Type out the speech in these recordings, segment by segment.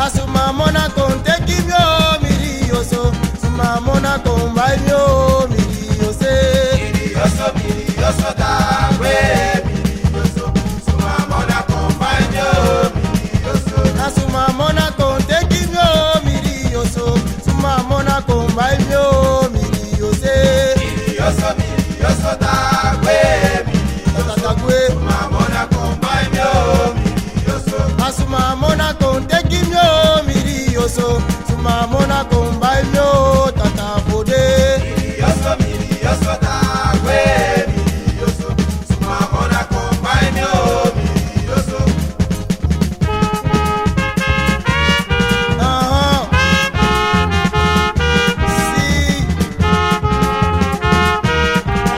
Asuma mona con te kimyo mirioso, suma mona con baimyo miriose. Mirioso tawe, mirioso, suma mona con baño, mirioso. Asuma mona con te kimyo mirioso, suma mona con baimyo miriose. Mirioso tawe, mirioso, suma mona con baño, mirioso. Asuma mona con te kimyo mirioso, suma mona con baimyo tata bode. Mirioso tawe, mirioso, suma mona con baño, mirioso. Sí.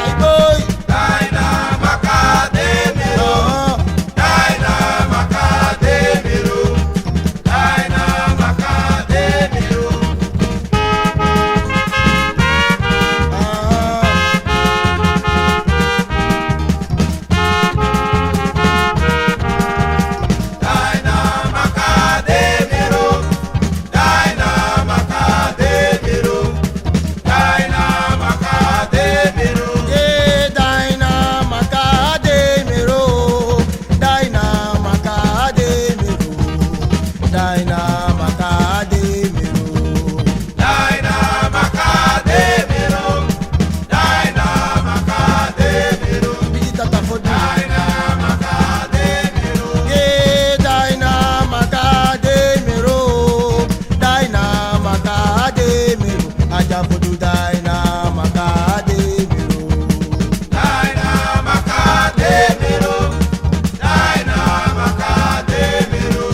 Ay boy. Daina Macademiro, Daina Macademiro, Daina Macademiro. Daina Macademiro, Daina Macademiro, Daina Macademiro. Yeah, Daina Macademiro, Daina Macademiro, Daina Macademiro. Daina Macademiro, Daina Macademiro, Bigi tata for you. Daina Macademiro, Yeah, Daina Macademiro, Daina Macademiro, aja for you, Daina Macademiro. Daina Macademiro, Daina Macademiro,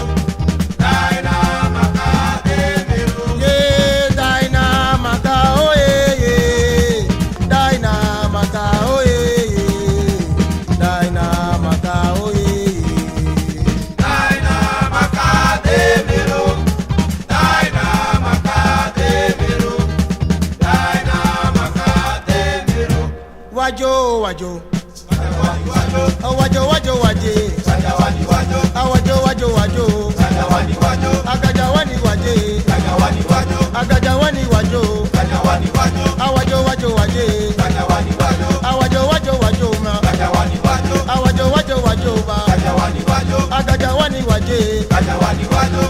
Daina Macademiro. Yeah, Daina Maca, oh yeah, yeah. Daina Maca, oh yeah, yeah. Daina Maca, oh yeah, yeah. Daina Macademiro, Daina Macademiro, Daina Macademiro. Wajo, wajo, Wajo, oh wajo, wajo, waje. wajo, Ah, wajo, wajo, wajo. wajo, Agaja wani waje. wajo, Agaja wani wajo. wajo, Ah, wajo, wajo, waje. wajo, Ah, wajo, wajo, wajo ma. wajo, Ah, wajo, wajo, wajo ba. Agaja wani waje.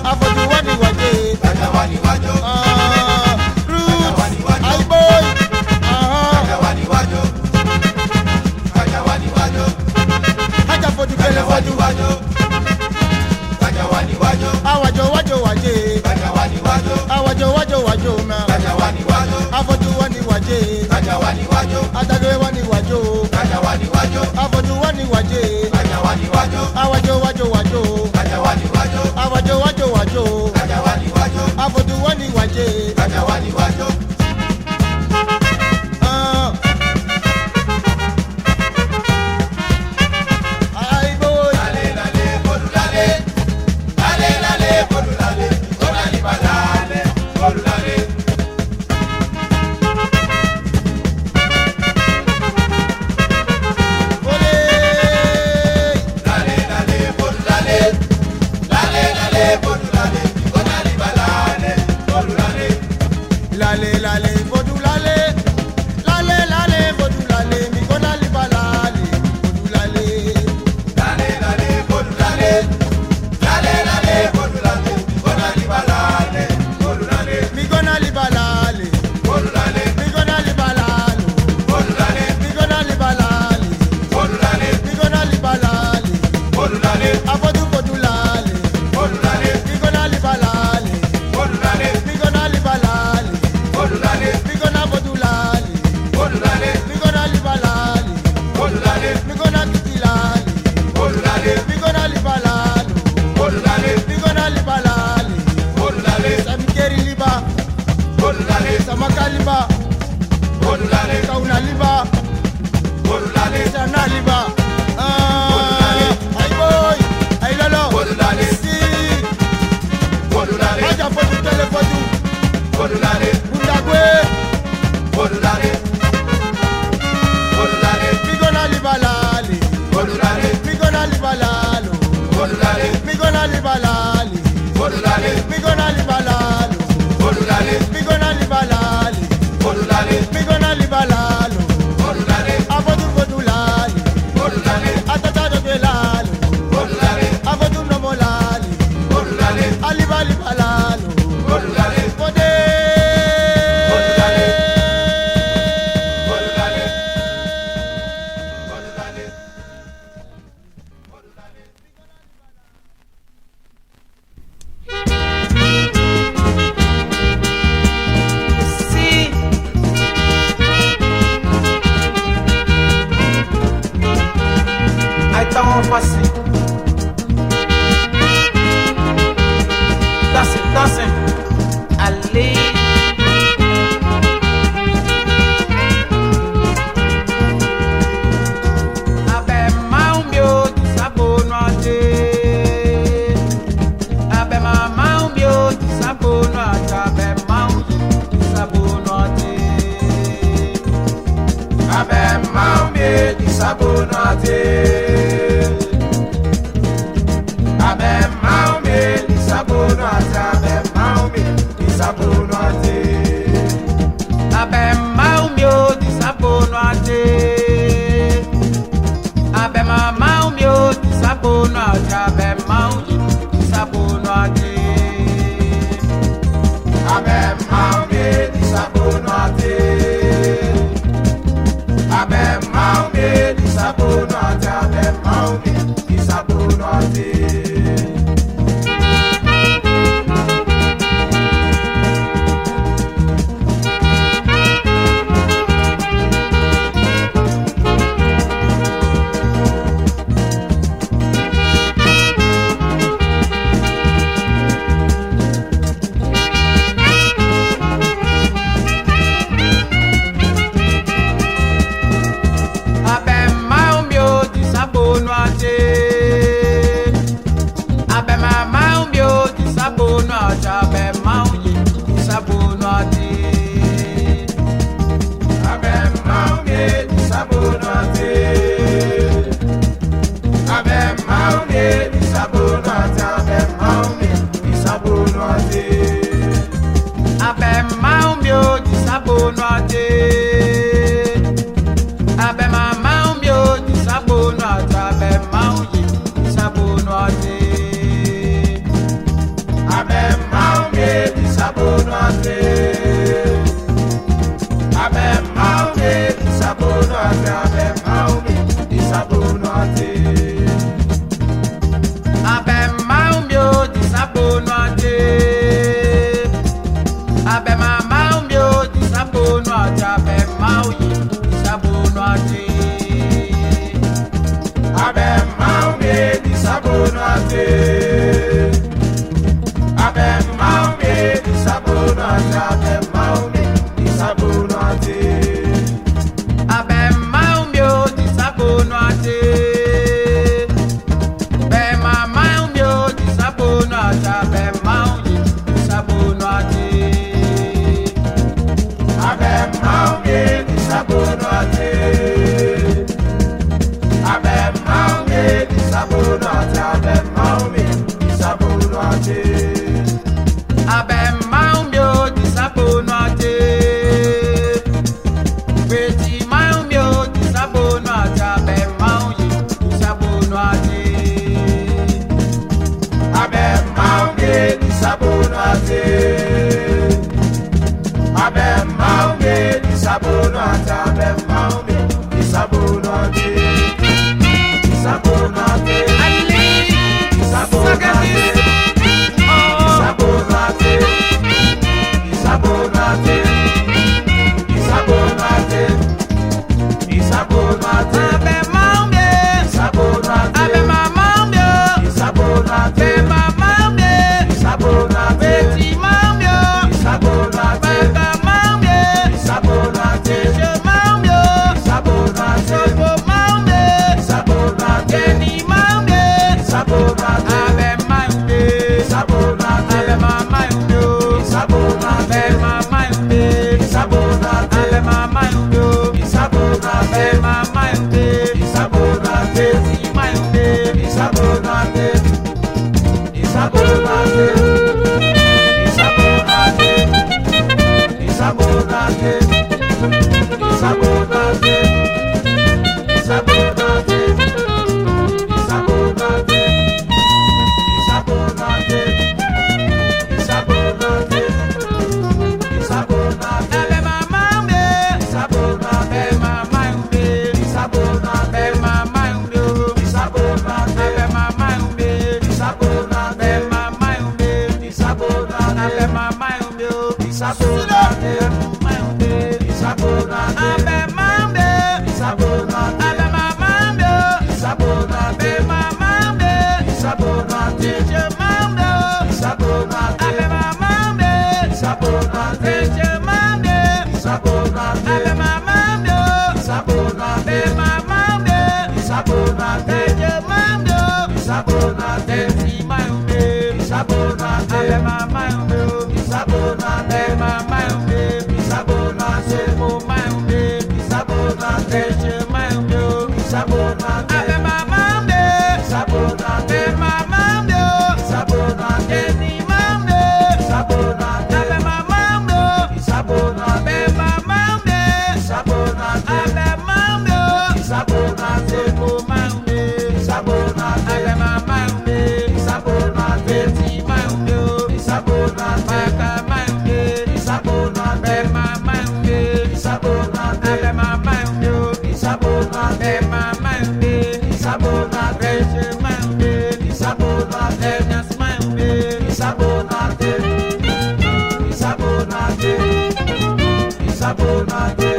Afoju wani waje. Ah, roots. Ay boy. Haja foju kele foju. Ah, wajo, wajo, waje. Ah, wajo, wajo, wajo ma. Afoju wani waje. Adagwe wani wajo. Afoju wani waje. Ah, wajo, wajo, wajo. Ah, wajo, wajo, wajo. Afoju wani waje. Ah. Ay boy. Ole. Lale lale bodu lale. Lale lale bodu lale. Mi gonna live a lale. Bodu lale. Mi gonna live a lale. Mi gonna live a lale. Mi gonna live a lale. Mi gonna live a lale. Abodu bodu lale. Mi gonna live a lale. Mi gonna live a lale. Mi gonna bodu lale. Mi gonna live a lale. Mi gonna kiti lale. Mi gonna live a lale. Mi gonna live a lale. Sami keri liba. Samaka liba. Kauna liba. Sana liba. Ah, ay boy. Ay lolo. Si. Haja foju tele foju. Bundagwe. Mi gonna live a lale. Mi gonna live a lale. Mi gonna live a lale. Mi gonna ate. Abe maumi isabono ate. Abe maumi isabono ate. Abe maumi o disabono ate. Abe maumi o disabono ate. Abe maumi disabono ate. Abe maumi isabono ate. Abe maumi isabono ate. Abe maumi isabono ate. Abe maumi o disabono ate. Abe maumi o disabono ate. Abe maumi disabono ate. Abe maumi isabono ate. Abe maumi isabono ate. Abe maumi isabono ate. Abe maumi o disabono ate. Abe maumi o disabono ate. Abe maumi disabono ate. Abe maumi isabono ate. Abe maumi isabono ate. Abe maumi isabono ate. Abe maumi o disabono ate. Abe maumi o disabono ate. Abe maumi disabono ate. Abe maumi isabono ate. Abe maumi isabono ate. Abe maumi isabono ate. Abe maumi o disabono ate. Abe maumi o disabono ate. Abe maumi disabono ate. Abe maumi isabono ate. Abe maumi isabono ate. Abe maumi isabono ate. Abe maumi o disabono ate. Beti maumi o disabono ate. Abe maumi disabono ate. Abe maumi isabono ate. Abe maumi isabono ate. Abe maumi isabono ate. Isabono ate. Ali, Isabono ate. oh, Isabono ate. Isabono ate. Isabono ate. Isabono ate. Abe maumi, Isabono ate. abe maumi o, Isabono ate. abe maumi, Isabono ate. beti maumi o, Isabono ate. baba maumi, Isabono ate. je maumi o, Isabono ate. sopo maumi, Isabono ate. Jenny maumi, Isabono ate. abe maumi, Isabono ate. abe maumi o, Isabono abe ate. maumi, Isabono ate. abe maumi o, Isabono abe ate. maumi, Isabono ate. beti maumi, Isabono ate. Isabono ate. Isabono ate. Isabono ate. Isabono ate. Isabono ate. Isabono ate. Isabono ate. Isabono ate. Isabono ate. abe maumi, Isabono ate. abe maumi, Isabono ate. abe maumi o, Isabono ate. abe maumi, Isabono ate. abe maumi, Isabono ate. abe maumi o, Isabono ate. Isabono ate. abe maumi, Isabono ate. abe maumi o, Isabono ate. abe maumi, Isabono ate. je maumi o, Isabono ate. abe maumi, Isabono ate. je maumi, Isabono ate. abe maumi o, Isabono ate. abe maumi, Isabono ate. je maumi o, Isabono ate. beti maumi, Isabono ate. abe maumi o, Isabono ate. abe maumi, Isabono ate. sopo maumi, Isabono Isabonate, Abe mama umbe, Isabonate, Beti ma umbe o, Isabonate, Baka ma umbe, Isabonate, Be mama umbe, Isabonate, Abe mama umbe o, Isabonate, Be mama umbe, Isabonate, Reche ma umbe, Isabonate, Lenyas ma umbe, Isabonate, Isabonate, Isabonate,